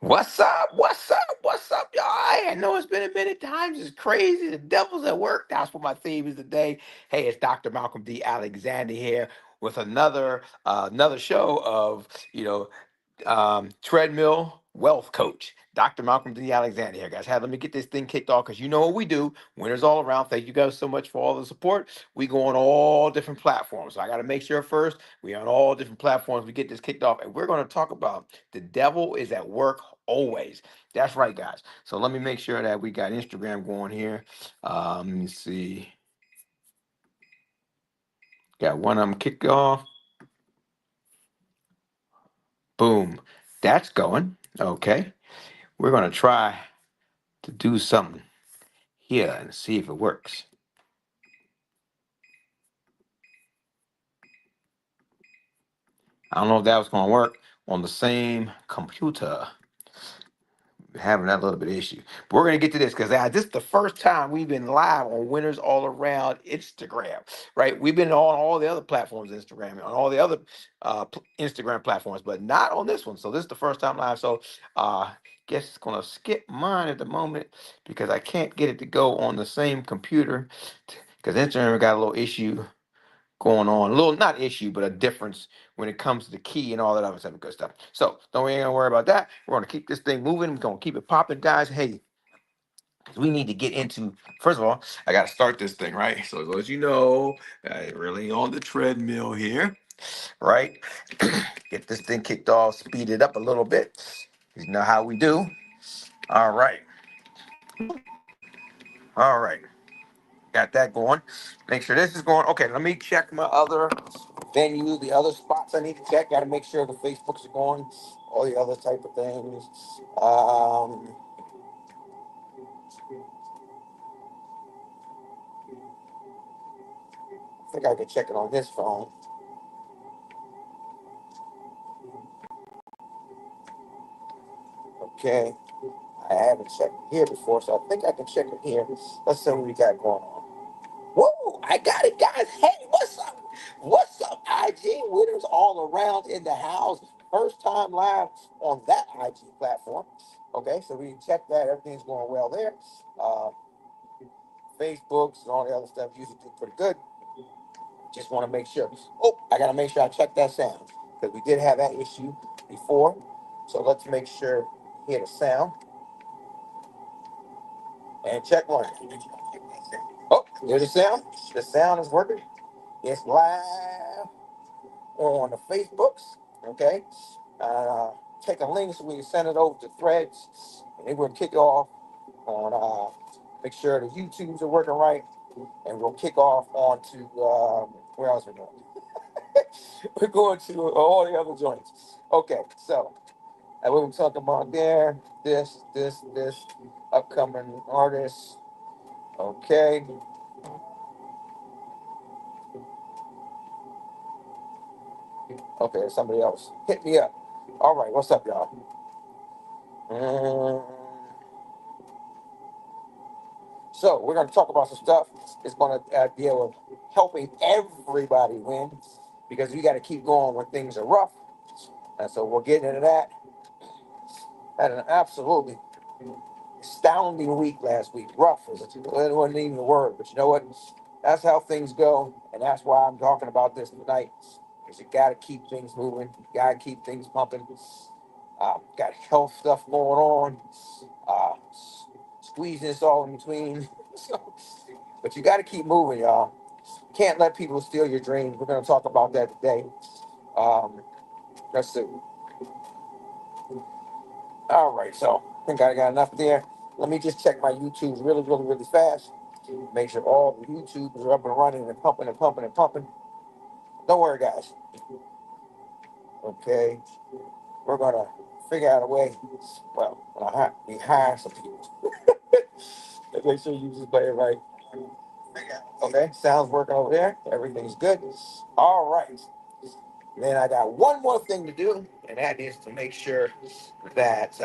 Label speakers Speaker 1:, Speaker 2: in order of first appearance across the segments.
Speaker 1: What's up? What's up? What's up, y'all? I know it's been a minute. Times is crazy. The devil's at work. That's what my theme is today. Hey, it's Dr. Malcolm D. Alexander here with another show of treadmill wealth coach, Dr. Malcolm D. Alexander here, guys. Let me get this thing kicked off because you know what we do. Winners all around. Thank you guys so much for all the support. We go on all different platforms. So I got to make sure first we on all different platforms. We get this kicked off, and we're going to talk about the devil is at work always. That's right, guys. So let me make sure that we got Instagram going here. Let me see. Got one of them kicked off. Boom. That's going. Okay. We're going to try to do something here and see if it works. I don't know if that was going to work on the same computer. Having that little bit of issue. But we're gonna get to this because this is the first time we've been live on Winners All Around Instagram, right? We've been on all the other platforms, Instagram, on all the other Instagram platforms, but not on this one. So this is the first time live. So guess it's gonna skip mine at the moment because I can't get it to go on the same computer because Instagram got a little issue going on. A little not issue, but a difference when it comes to the key and all that other type of good stuff. So don't even worry about that. We're gonna keep this thing moving. We're gonna keep it popping, guys. Hey, we need to get into first of all, I gotta start this thing, right? So as you know, I really on the treadmill here, right? Get this thing kicked off, speed it up a little bit. You know how we do. All right. All right. Got that going. Make sure this is going. Okay, let me check my other venue, the other spots I need to check. Got to make sure the Facebooks are going, all the other type of things. I think I could check it on this phone. Okay, I haven't checked here before, so I think I can check it here. Let's see what we got going on. Whoa, I got it, guys. Hey, what's up? What's up, IG winners all around in the house? First time live on that IG platform. Okay, so we check that. Everything's going well there. Uh, Facebooks and all the other stuff usually do pretty good. Just want to make sure. Oh, I got to make sure I check that sound because we did have that issue before. So let's make sure hear the sound and check one. Oh, there's the sound. The sound is working. It's live on the Facebooks. Okay. Take a link so we can send it over to Threads, and then we'll kick off on. Make sure the YouTubes are working right, and we'll kick off on to where else we're going. We're going to all the other joints. Okay, so what we're talking about there, this upcoming artists. Okay. Okay, somebody else. Hit me up. All right, what's up, y'all? Um, so we're going to talk about some stuff. It's going to deal with helping everybody win because we got to keep going when things are rough. And so we'll get into that. Had an absolutely astounding week last week. Rough it wasn't even a word, but you know what? That's how things go, and that's why I'm talking about this tonight. Because you got to keep things moving, you got to keep things pumping. Got health stuff going on, uh, squeezing this all in between. So, but you got to keep moving, y'all. Can't let people steal your dreams. We're going to talk about that today. Let's see. All right, so I think I got enough there. Let me just check my YouTubes really, really, really fast. Make sure all the YouTubes are up and running and pumping and pumping and pumping. Don't worry, guys. Okay, we're gonna figure out a way. Well, we hire some people. Make sure you just play it right. Okay, sounds working over there. Everything's good. All right. Then I got one more thing to do, and that is to make sure that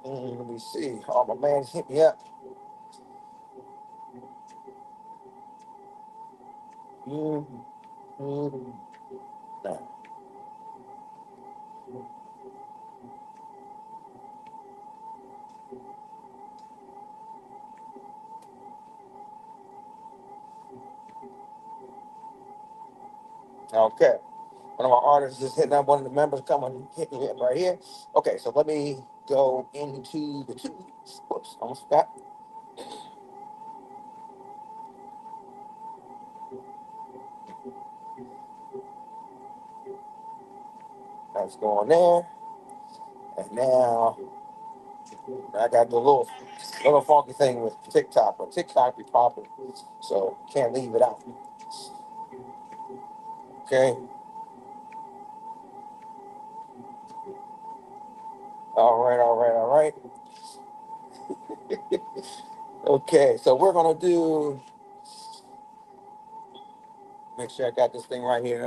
Speaker 1: let me see. Oh, my man's hit me up. Mm, mm, no. Okay. One of our artists is hitting up one of the members. Come on, hit me right here. Okay, so let me go into the two. Whoops, almost forgot. Let's go on there. And now I got the little funky thing with TikTok, but TikTok be popping, so can't leave it out. Okay. All right. All right. All right. Okay. So we're gonna do. Make sure I got this thing right here.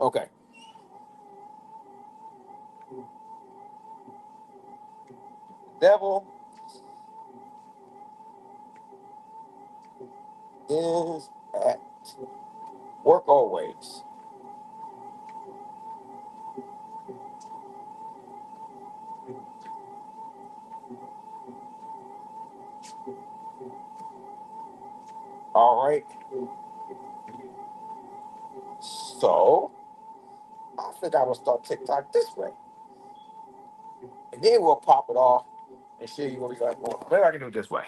Speaker 1: Okay. Devil is at work always. All right. So I think I will start TikTok this way, and then we'll pop it off and show you what we got going. Maybe I can do it this way.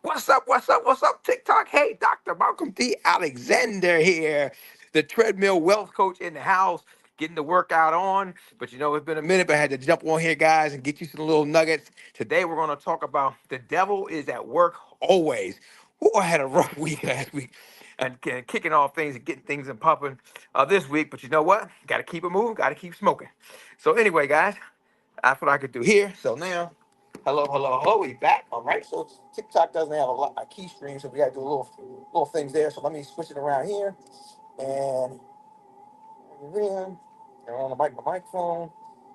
Speaker 1: What's up? What's up? What's up, TikTok? Hey, Dr. Malcolm D. Alexander here, the treadmill wealth coach in the house, getting the workout on. But you know, it's been a minute, but I had to jump on here, guys, and get you some little nuggets. Today, we're going to talk about the devil is at work always. Ooh, I had a rough week last week and kicking off things and getting things and pumping this week. But you know what? Got to keep it moving, got to keep smoking. So, anyway, guys, that's what I could do here. So now, hello, hello, hello. We back. All right. So TikTok doesn't have a key stream, so we got to do little things there. So let me switch it around here and in. And on the microphone.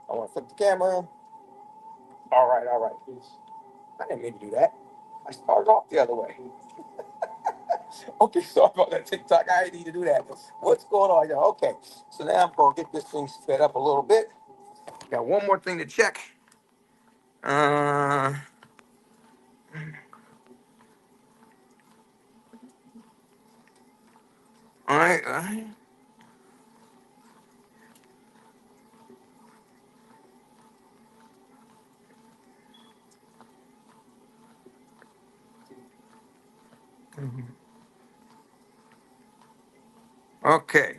Speaker 1: I want to flip the camera. All right, all right. I didn't mean to do that. I started off the other way. Okay, sorry about that TikTok. I didn't need to do that. What's going on, y'all? Okay, so now I'm gonna get this thing sped up a little bit. Got one more thing to check. Uh, all right. All right. Okay.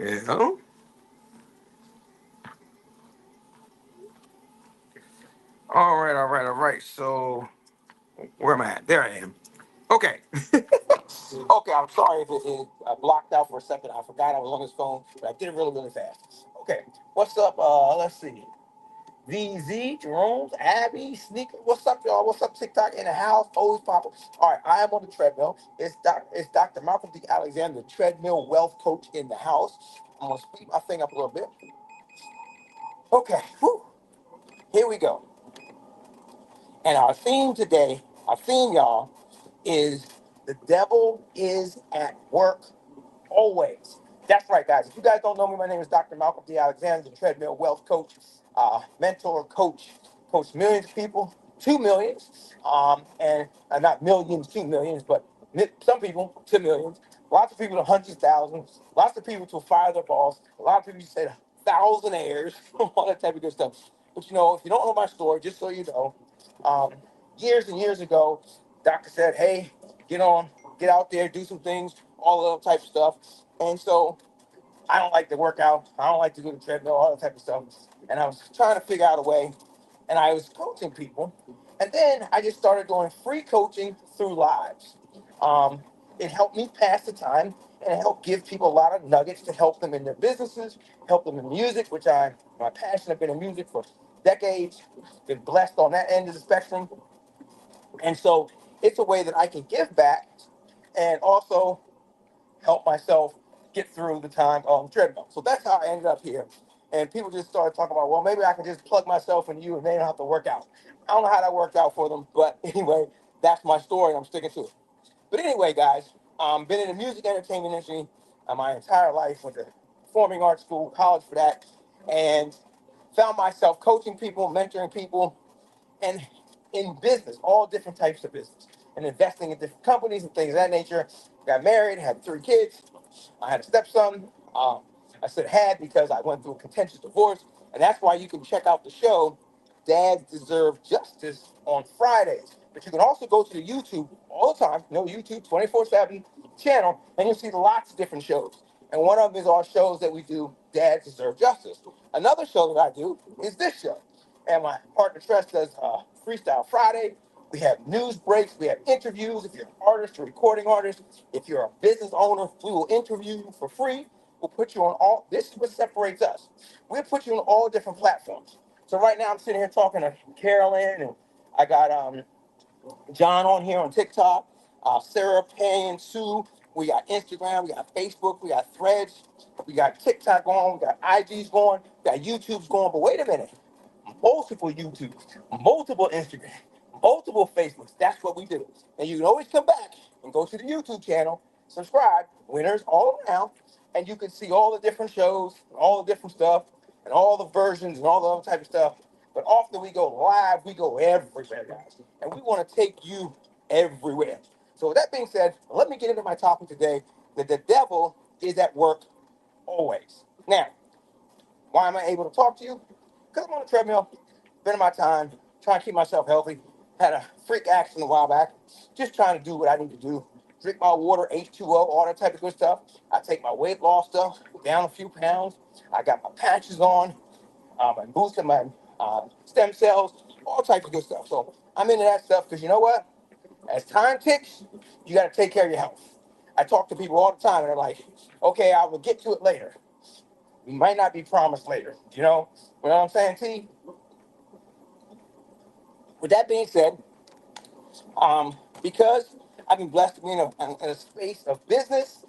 Speaker 1: Yeah. All right, all right, all right. So where am I at? There I am. Okay. Okay, I'm sorry if it blocked out for a second. I forgot I was on this phone, but I did it really, really fast. Okay, what's up? Let's see. VZ, Jerome's, Abby, Sneaker. What's up, y'all? What's up, TikTok in the house? Always popping. All right, I am on the treadmill. It's Dr. Malcolm D. Alexander, the treadmill wealth coach in the house. I'm gonna speed my thing up a little bit. Okay, whew, here we go. And our theme, y'all, is the devil is at work always. That's right, guys. If you guys don't know me, my name is Dr. Malcolm D. Alexander, the treadmill wealth coach, mentor, coach millions of people, 2 millions, and not millions, 2 millions, but some people 2 millions. Lots of people to hundreds of thousands. Lots of people to fire their boss. A lot of people said thousandaires, all that type of good stuff. But you know, if you don't know my story, just so you know, um, years and years ago, doctor said, "Hey, get on, get out there, do some things, all of that type of stuff." And so I don't like to work out. I don't like to do the treadmill, all that type of stuff. And I was trying to figure out a way, and I was coaching people. And then I just started doing free coaching through lives. Um, it helped me pass the time, and it helped give people a lot of nuggets to help them in their businesses, help them in music, which my passion. I've been in music for decades, been blessed on that end of the spectrum. And so it's a way that I can give back and also help myself get through the time on the treadmill. So that's how I ended up here. And people just started talking about, well, maybe I can just plug myself into you and they don't have to work out. I don't know how that worked out for them, but anyway, that's my story. I'm sticking to it. But anyway, guys, been in the music entertainment industry my entire life. Went to performing arts school, college for that, and found myself coaching people, mentoring people, and in business, all different types of business.
Speaker 2: and investing in different companies and things of that nature. Got married, had 3 kids. I had a stepson. I said had because I went through a contentious divorce, and that's why you can check out the show Dads Deserve Justice on Fridays. But you can also go to the YouTube all the time, YouTube 24/7 channel, and you'll see lots of different shows. And one of them is our shows that we do, Dads Deserve Justice. Another show that I do is this show. And my partner Tress does Freestyle Friday. We have news breaks, we have interviews. If you're an artist, a recording artist, if you're a business owner, we will interview you for free. We'll put you on all, this is what separates us. We'll put you on all different platforms. So right now I'm sitting here talking to Carolyn, and I got John on here on TikTok, Sarah, Payne, Sue. We got Instagram, we got Facebook, we got Threads, we got TikTok going, we got IGs going, we got YouTube's going. But wait a minute, multiple YouTubes, multiple Instagram, multiple Facebooks. That's what we do. And you can always come back and go to the YouTube channel, subscribe, winners all around, and you can see all the different shows, all the different stuff, and all the versions and all the other type of stuff. But often we go live, we go everywhere, guys. And we want to take you everywhere. So with that being said, let me get into my topic today, that the devil is at work always. Now, why am I able to talk to you? Because I'm on a treadmill, spending my time trying to keep myself healthy. Had a freak accident a while back, just trying to do what I need to do. Drink my water, H2O, all that type of good stuff. I take my weight loss stuff, down a few pounds. I got my patches on, I'm boosting my stem cells, all types of good stuff. So I'm into that stuff because you know what? As time ticks, you got to take care of your health. I talk to people all the time and they're like, okay, I will get to it later. We might not be promised later. You know what I'm saying, T? With that being said, because I've been blessed to be in a space of business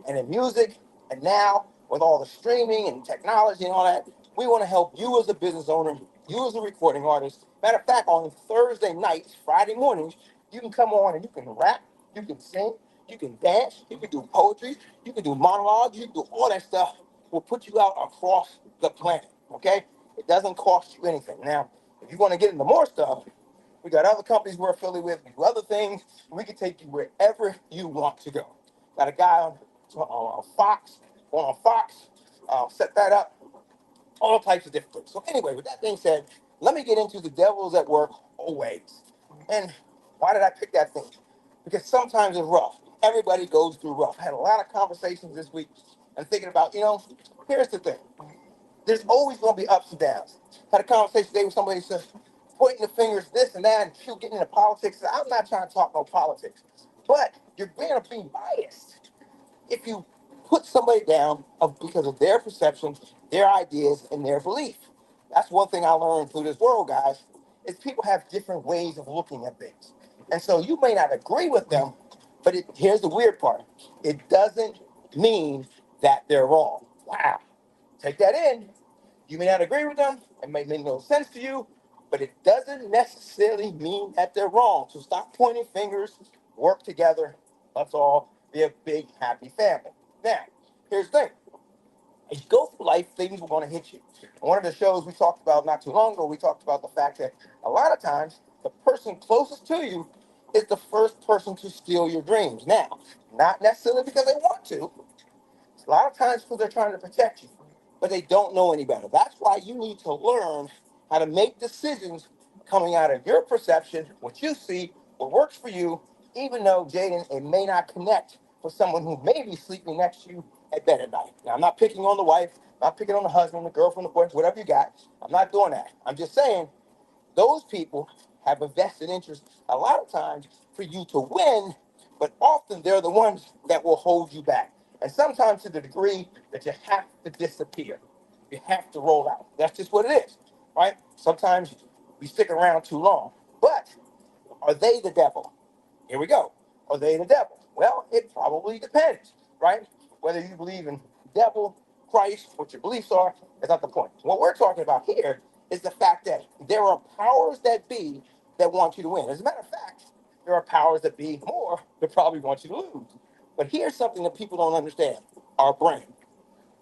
Speaker 2: and in music, and now with all the streaming and technology and all that, we want to help you as a business owner, you as a recording artist. Matter of fact, on Thursday nights, Friday mornings, you can come on and you can rap, you can sing, you can dance, you can do poetry, you can do monologues, you can do all that stuff. We'll put you out across the planet, okay? It doesn't cost you anything. Now, if you want to get into more stuff, we got other companies we're affiliated with. We do other things. We can take you wherever you want to go. Got a guy on Fox, going on Fox. Set that up. All types of different things. So anyway, with that being said, let me get into the devil's at work always. And why did I pick that thing? Because sometimes it's rough. Everybody goes through rough. I had a lot of conversations this week and thinking about, here's the thing. There's always going to be ups and downs. Had a conversation today with somebody who said, pointing the fingers, this and that, and you getting into politics. I'm not trying to talk no politics, but you're going to be biased if you put somebody down because of their perceptions, their ideas, and their belief. That's one thing I learned through this world, guys, is people have different ways of looking at things. And so you may not agree with them, but here's the weird part. It doesn't mean that they're wrong. Wow. Take that in. You may not agree with them. It may make no sense to you, but it doesn't necessarily mean that they're wrong. So stop pointing fingers, work together. Let's all be a big, happy family. Now, here's the thing. As you go through life, things are going to hit you. One of the shows we talked about not too long ago, we talked about the fact that a lot of times the person closest to you is the first person to steal your dreams. Now, not necessarily because they want to, a lot of times because they're trying to protect you, but they don't know any better. That's why you need to learn how to make decisions coming out of your perception, what you see, what works for you, even though, Jaden, it may not connect for someone who may be sleeping next to you at bed at night. Now, I'm not picking on the wife, not picking on the husband, the girlfriend, the boyfriend, whatever you got. I'm not doing that. I'm just saying those people have a vested interest a lot of times for you to win, but often they're the ones that will hold you back. And sometimes to the degree that you have to disappear, you have to roll out. That's just what it is, right? Sometimes we stick around too long. But are they the devil? Here we go. Are they the devil? Well, it probably depends, right? Whether you believe in devil, Christ, what your beliefs are, is not the point. What we're talking about here is the fact that there are powers that be that want you to win. As a matter of fact, there are powers that be more that probably want you to lose. But here's something that people don't understand. Our brain.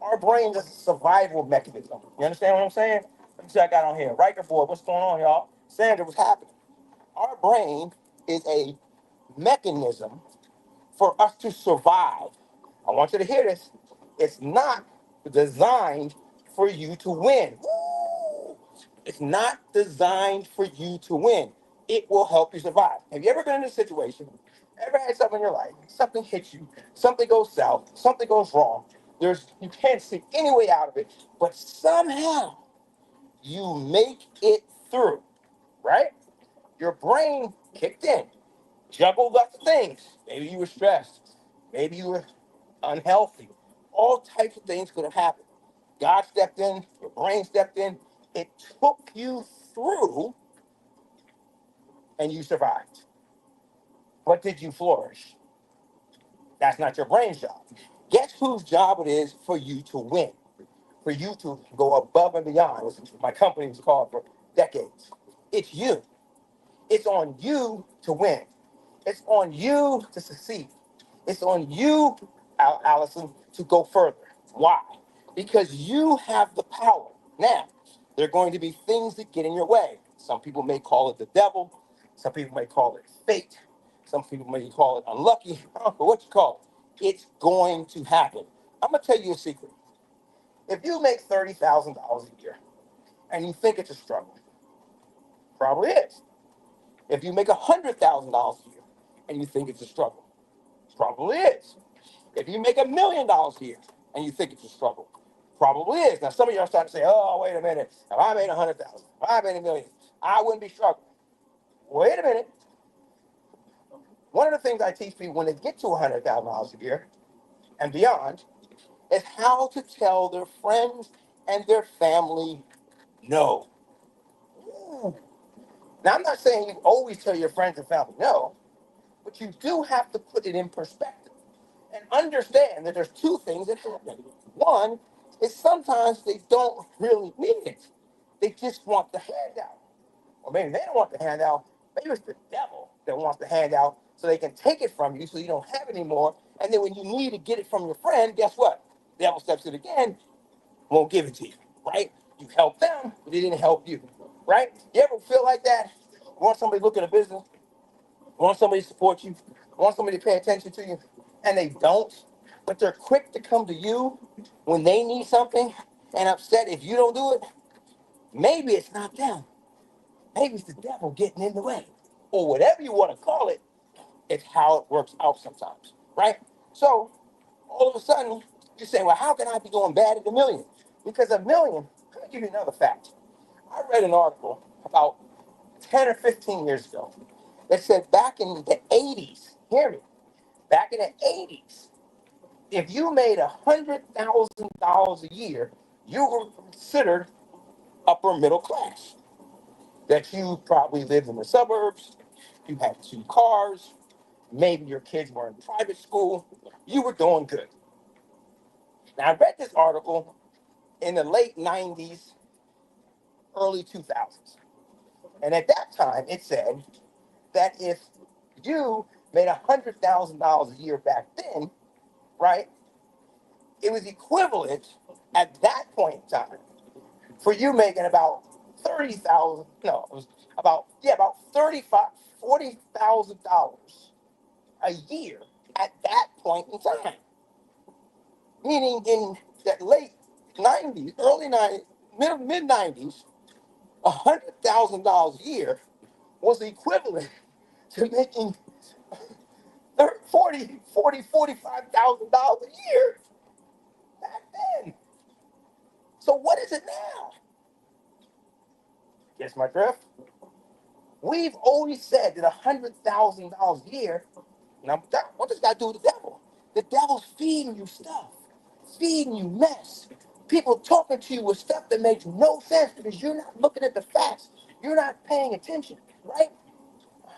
Speaker 2: Our brain is a survival mechanism. You understand what I'm saying? Let me see what I got on here. Riker board, what's going on, y'all? Sandra, what's happening? Our brain is a mechanism for us to survive. I want you to hear this. It's not designed for you to win. Woo! It's not designed for you to win. It will help you survive. Have you ever been in a situation, ever had something in your life, something hits you, something goes south, something goes wrong, you can't see any way out of it, but somehow you make it through, right? Your brain kicked in, juggled up things. Maybe you were stressed. Maybe you were unhealthy. All types of things could have happened. God stepped in, your brain stepped in. It took you through and you survived. But did you flourish? That's not your brain's job. Guess whose job it is for you to win, for you to go above and beyond. This is what my company was called for decades. It's you. It's on you to win. It's on you to succeed. It's on you, Allison, to go further. Why? Because you have the power. Now, there are going to be things that get in your way. Some people may call it the devil. Some people may call it fate. Some people may call it unlucky. I don't know what you call it. It's going to happen. I'm going to tell you a secret. If you make $30,000 a year and you think it's a struggle, probably is. If you make $100,000 a year and you think it's a struggle, probably is. If you make $1 million a year and you think it's a struggle, probably is. Now, some of you are starting to say, "Oh, wait a minute. If I made 100,000, if I made a million, I wouldn't be struggling." Wait a minute. One of the things I teach people when they get to $100,000 a year and beyond is how to tell their friends and their family no. Ooh. Now, I'm not saying you always tell your friends and family no, but you do have to put it in perspective and understand that there's two things that happen. One is sometimes they don't really need it. They just want the handout. Or maybe they don't want the handout. Maybe it's the devil that wants the handout so they can take it from you so you don't have it anymore. And then when you need to get it from your friend, guess what? The devil steps in again, won't give it to you, right? You helped them, but they didn't help you, right? You ever feel like that? You want somebody to look at a business, want somebody to support you, want somebody to pay attention to you, and they don't, but they're quick to come to you when they need something and upset if you don't do it. Maybe it's not them. Maybe it's the devil getting in the way, or whatever you want to call it. It's how it works out sometimes, right? So all of a sudden, you're saying, "Well, how can I be going bad at a million?" Because a million, let me give you another fact. I read an article about 10 or 15 years ago that said back in the 80s, hear me, back in the 80s, if you made $100,000 a year, you were considered upper middle class. That you probably lived in the suburbs, you had two cars, maybe your kids were in private school, you were doing good. Now, I read this article in the late 90s, early 2000s. And at that time, it said that if you made $100,000 a year back then, right, it was equivalent at that point in time for you making about 30,000, no, it was about 35, $40,000 a year at that point in time. Meaning in that late 90s, early 90s, mid 90s, $100,000 a year was equivalent to making 45,000 dollars a year back then. So what is it now? Guess my drift. We've always said that $100,000 a year. Now, what does that do with the devil? The devil's feeding you stuff, feeding you mess. People talking to you with stuff that makes no sense because you're not looking at the facts. You're not paying attention, right?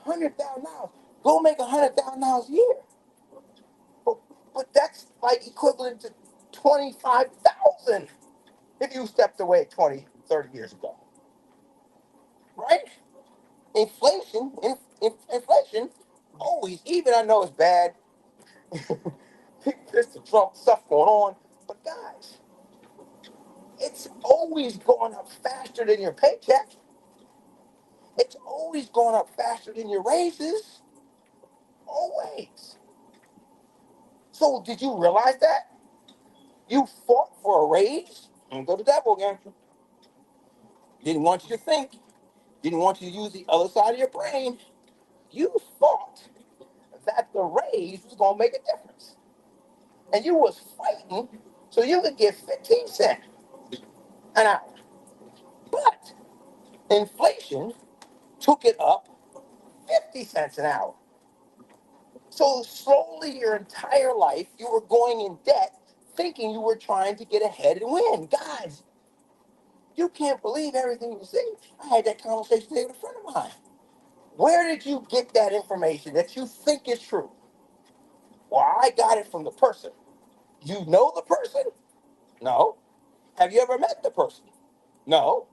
Speaker 2: $100,000. Go make $100,000 a year. But, but that's like equivalent to 25,000 if you stepped away 20, 30 years ago, right? Inflation, always, even I know it's bad, there's the Trump stuff going on, but guys, it's always going up faster than your paycheck. It's always going up faster than your raises. Always. So did you realize that? You fought for a raise? And go to the devil again. Didn't want you to think. Didn't want you to use the other side of your brain. You thought that the raise was going to make a difference. And you was fighting so you could get 15 cents an hour. But inflation took it up 50 cents an hour. So slowly your entire life, you were going in debt thinking you were trying to get ahead and win. Guys, you can't believe everything you see. I had that conversation today with a friend of mine. Where did you get that information that you think is true? Well, I got it from the person. You know the person? No. Have you ever met the person? No.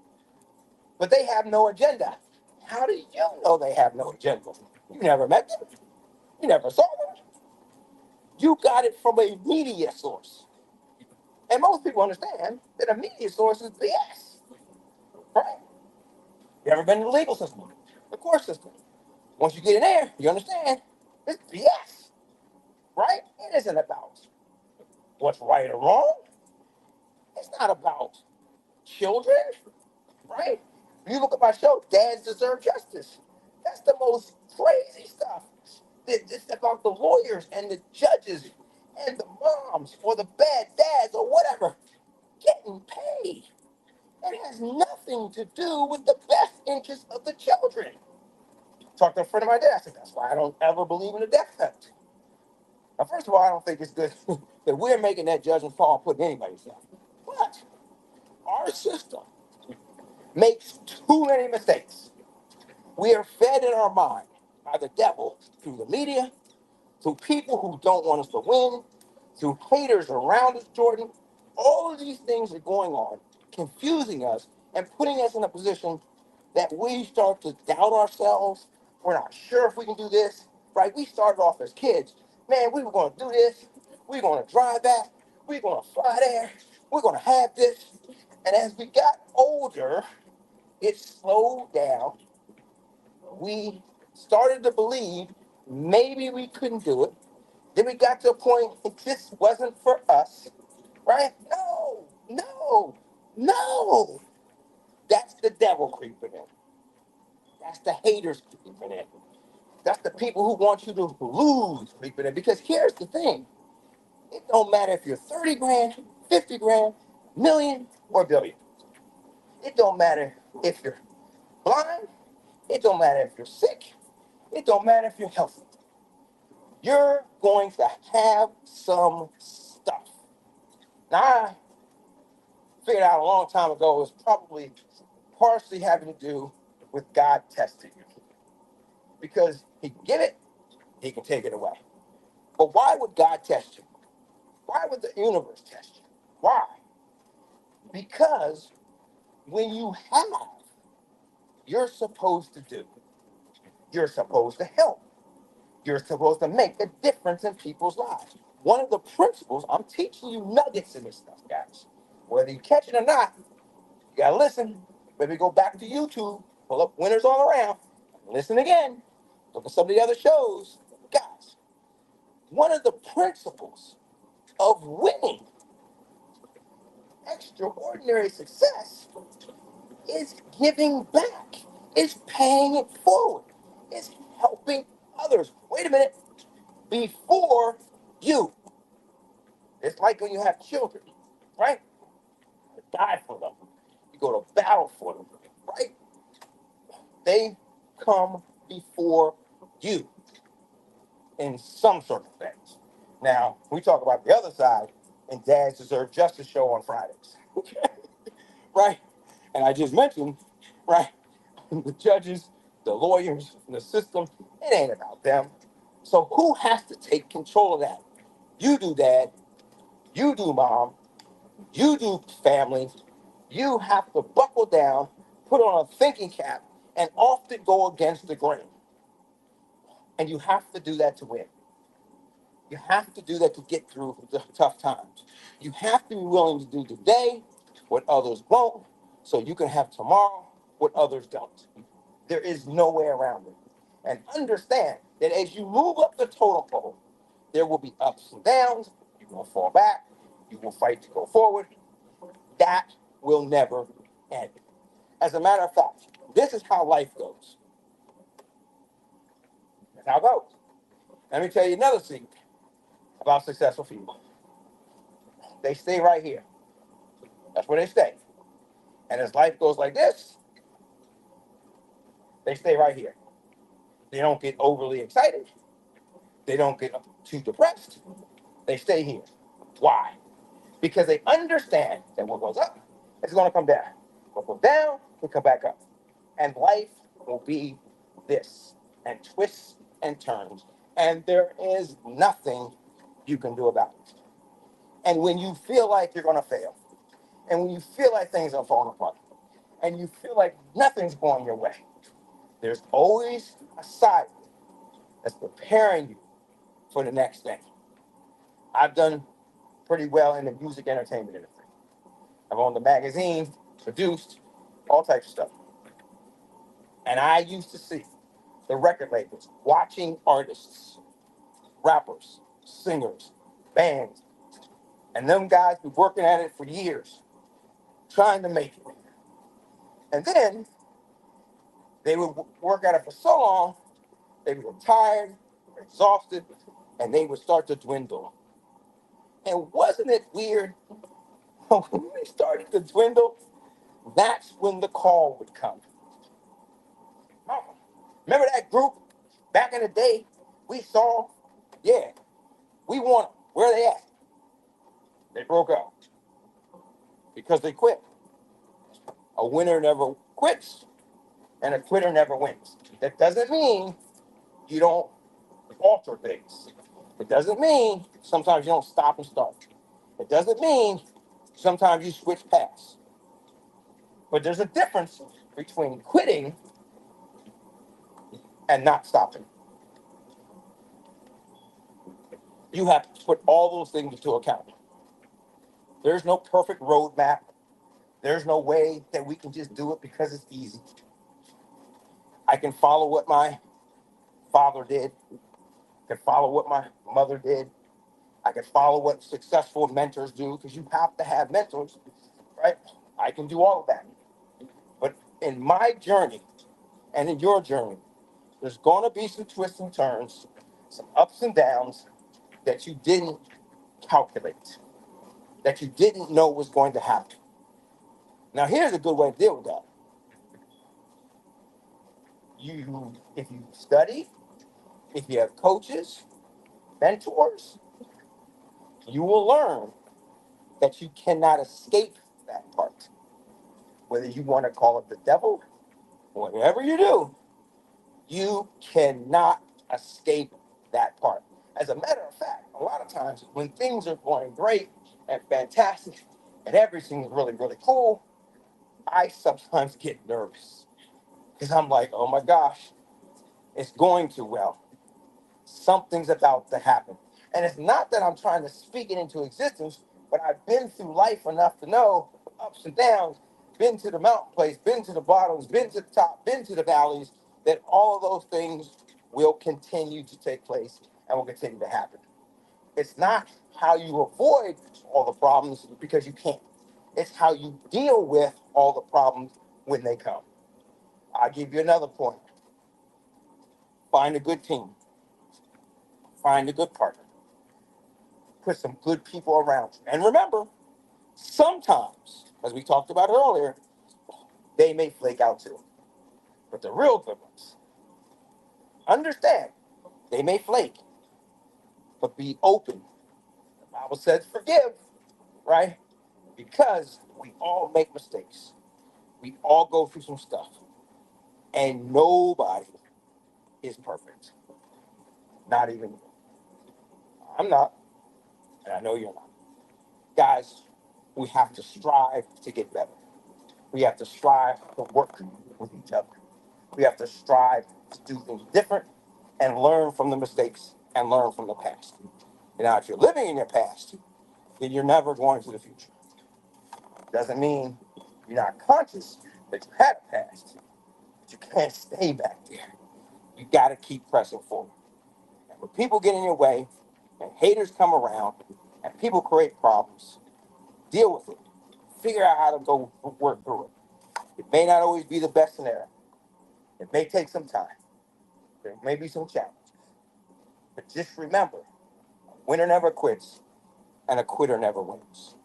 Speaker 2: But they have no agenda. How do you know they have no agenda? You never met them. You never saw them. You got it from a media source. And most people understand that a media source is BS, right? You ever been in the legal system, the court system? Once you get in there, you understand it's BS, right? It isn't about what's right or wrong. It's not about children, right? You look at my show, Dads Deserve Justice. That's the most crazy stuff. It's about the lawyers and the judges and the moms or the bad dads or whatever getting paid. It has nothing to do with the best interest of the children. Talked to a friend of mine today. I said, that's why I don't ever believe in the death penalty. Now, first of all, I don't think it's good that we're making that judgment call and putting anybody's down. But our system makes too many mistakes. We are fed in our mind by the devil through the media, through people who don't want us to win, through haters around us, Jordan. All of these things are going on, confusing us and putting us in a position that we start to doubt ourselves. We're not sure if we can do this, right? We started off as kids. Man, we were going to do this. We're going to drive that. We're going to fly there. We're going to have this. And as we got older, it slowed down. We started to believe maybe we couldn't do it. Then we got to a point it just wasn't for us, right? No, no, no. That's the devil creeping in. That's the haters creeping in. That's the people who want you to lose creeping in. Because here's the thing. It don't matter if you're 30 grand, 50 grand, million, or billion. It don't matter if you're blind. It don't matter if you're sick. It don't matter if you're healthy. You're going to have some stuff. Now, I figured out a long time ago it was probably partially having to do with God testing you. Because he can give it, he can take it away. But why would God test you? Why would the universe test you? Why? Because when you have, you're supposed to do. You're supposed to help. You're supposed to make a difference in people's lives. One of the principles, I'm teaching you nuggets in this stuff, guys. Whether you catch it or not, you gotta listen. Maybe go back to YouTube, pull up Winners All Around, listen again. Look at some of the other shows. Guys, one of the principles of winning extraordinary success is giving back, is paying it forward, is helping others. Wait a minute, before you. It's like when you have children, right? You die for them. You go to battle for them, right? They come before you in some circumstance. Now, we talk about the other side and Dads Deserve Justice show on Fridays, right? And I just mentioned, right, the judges, the lawyers, and the system, it ain't about them. So who has to take control of that? You do, Dad. You do, Mom. You do, family. You have to buckle down, put on a thinking cap, and often go against the grain. And you have to do that to win. You have to do that to get through the tough times. You have to be willing to do today what others won't, so you can have tomorrow what others don't. There is no way around it. And understand that as you move up the totem pole, there will be ups and downs. You will fall back. You will fight to go forward. That will never end. As a matter of fact, this is how life goes. That's how it goes. Let me tell you another secret about successful people. They stay right here. That's where they stay. And as life goes like this, they stay right here. They don't get overly excited. They don't get too depressed. They stay here. Why? Because they understand that what goes up is going to come down. What goes down will come back up. And life will be this, and twists and turns. And there is nothing you can do about it. And when you feel like you're going to fail, and when you feel like things are falling apart, and you feel like nothing's going your way, there's always a side that's preparing you for the next thing. I've done pretty well in the music entertainment industry. I've owned a magazine, produced all types of stuff. And I used to see the record labels watching artists, rappers, singers, bands, and them guys be working at it for years, trying to make it. And then they would work at it for so long, they would get tired, exhausted, and they would start to dwindle. And wasn't it weird? When they started to dwindle, that's when the call would come. Remember that group back in the day? We saw, yeah, we want them. Where are they at? They broke up because they quit. A winner never quits, and a quitter never wins. That doesn't mean you don't alter things. It doesn't mean sometimes you don't stop and start. It doesn't mean sometimes you switch paths. But there's a difference between quitting and not stopping. You have to put all those things into account. There's no perfect roadmap. There's no way that we can just do it because it's easy. I can follow what my father did. I can follow what my mother did. I can follow what successful mentors do because you have to have mentors, right? I can do all of that. But in my journey and in your journey, there's going to be some twists and turns, some ups and downs that you didn't calculate, that you didn't know was going to happen. Now, here's a good way to deal with that. If you study, if you have coaches, mentors, you will learn that you cannot escape that part. Whether you want to call it the devil, whatever you do, you cannot escape that part. As a matter of fact, a lot of times when things are going great and fantastic and everything's really, really cool, I sometimes get nervous because I'm like, oh my gosh, it's going too well. Something's about to happen. And it's not that I'm trying to speak it into existence, but I've been through life enough to know ups and downs, been to the mountain place, been to the bottoms, been to the top, been to the valleys, that all of those things will continue to take place and will continue to happen. It's not how you avoid all the problems because you can't. It's how you deal with all the problems when they come. I'll give you another point. Find a good team. Find a good partner. Put some good people around you. And remember, sometimes, as we talked about earlier, they may flake out too. But the real good ones, understand, they may flake, but be open. The Bible says forgive, right? Because we all make mistakes. We all go through some stuff. And nobody is perfect. Not even you. I'm not, and I know you're not. Guys, we have to strive to get better. We have to strive to work with each other. We have to strive to do things different and learn from the mistakes and learn from the past. Now, if you're living in your past, then you're never going to the future. Doesn't mean you're not conscious that you had a past, but you can't stay back there. You got to keep pressing forward. When people get in your way and haters come around and people create problems, deal with it. Figure out how to go work through it. It may not always be the best scenario. It may take some time. There may be some challenges. But just remember, a winner never quits and a quitter never wins.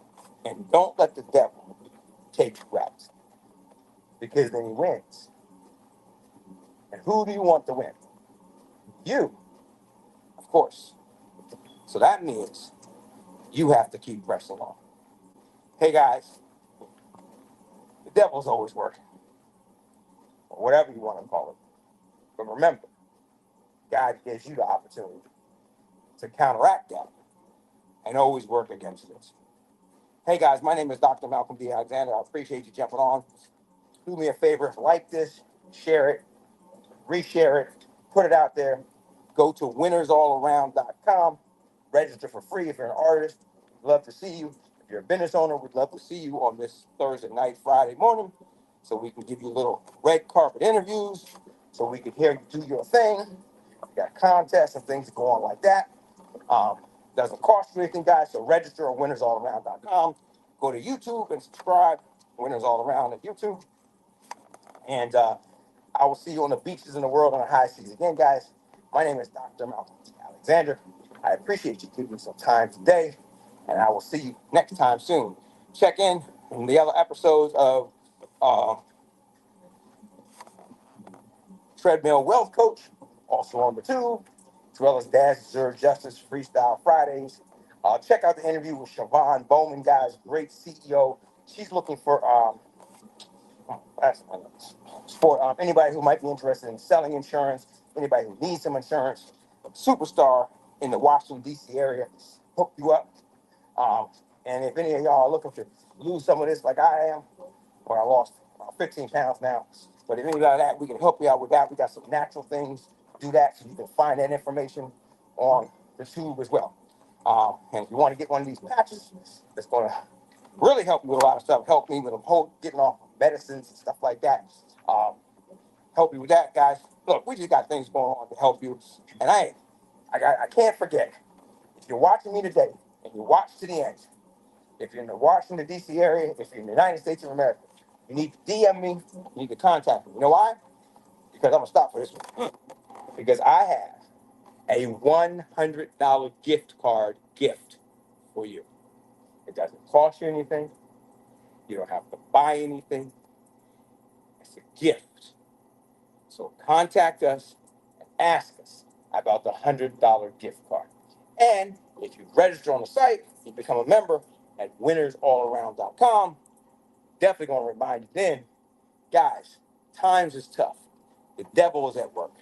Speaker 2: And don't let the devil take you out because then he wins. And who do you want to win? You, of course. So that means you have to keep pressing on. Hey guys, the devil's always working, or whatever you want to call it. But remember, God gives you the opportunity to counteract that and always work against this. Hey guys, my name is Dr. Malcolm D. Alexander. I appreciate you jumping on. Do me a favor, like this, share it, reshare it, put it out there. Go to winnersallaround.com. Register for free if you're an artist. We'd love to see you. If you're a business owner, we'd love to see you on this Thursday night, Friday morning, so we can give you little red carpet interviews, so we can hear you do your thing. We got contests and things that go on like that. Um, doesn't cost you anything, guys. So register on winnersallaround.com. Go to YouTube and subscribe. Winners All Around at YouTube. And I will see you on the beaches in the world on the high seas. Again, guys, my name is Dr. Malcolm T. Alexander. I appreciate you giving me some time today, and I will see you next time soon. Check in the other episodes of uh, Treadmill Wealth Coach, also on the tube, as well as Dash Deserve Justice Freestyle Fridays. Check out the interview with Siobhan Bowman, guys, great CEO. She's looking for that's for anybody who might be interested in selling insurance, anybody who needs some insurance, superstar in the Washington, D.C. area, hook you up. Um, and if any of y'all are looking to lose some of this like I am, or I lost 15 pounds now, but if any of that, we can help you out with that. We got some natural things to do that, so you can find that information on the tube as well. And if you want to get one of these patches, that's going to really help you with a lot of stuff. Help me with the whole getting off medicines and stuff like that. Um, Help you with that, guys. Look, we just got things going on to help you. And I can't forget, if you're watching me today and you watch to the end, if you're in the Washington, D.C. area, if you're in the United States of America, you need to DM me, you need to contact me. You know why? Because I'm going to stop for this one. Because I have a $100 gift card gift for you. It doesn't cost you anything. You don't have to buy anything. It's a gift. So contact us and ask us about the $100 gift card. And if you register on the site, you become a member at winnersallaround.com. Definitely going to remind you then, guys, times is tough. The devil is at work.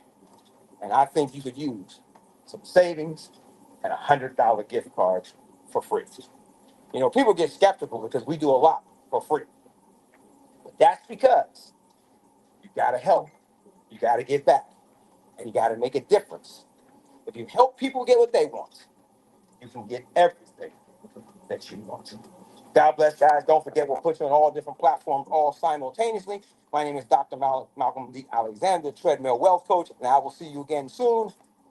Speaker 2: And I think you could use some savings and $100 gift cards for free. You know, people get skeptical because we do a lot for free. But that's because you got to help. You got to give back. And you got to make a difference. If you help people get what they want, you can get everything that you want. God bless, guys. Don't forget, we'll put you on all different platforms all simultaneously. My name is Dr. Malcolm D. Alexander, Treadmill Wealth Coach, and I will see you again soon.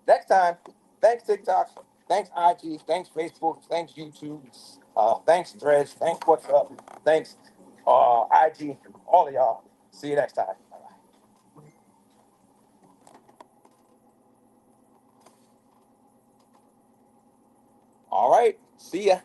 Speaker 2: Next time, thanks TikTok, thanks IG, thanks Facebook, thanks YouTube, thanks Threads, thanks WhatsApp, thanks IG, all of y'all. See you next time. Bye-bye. All right, see ya.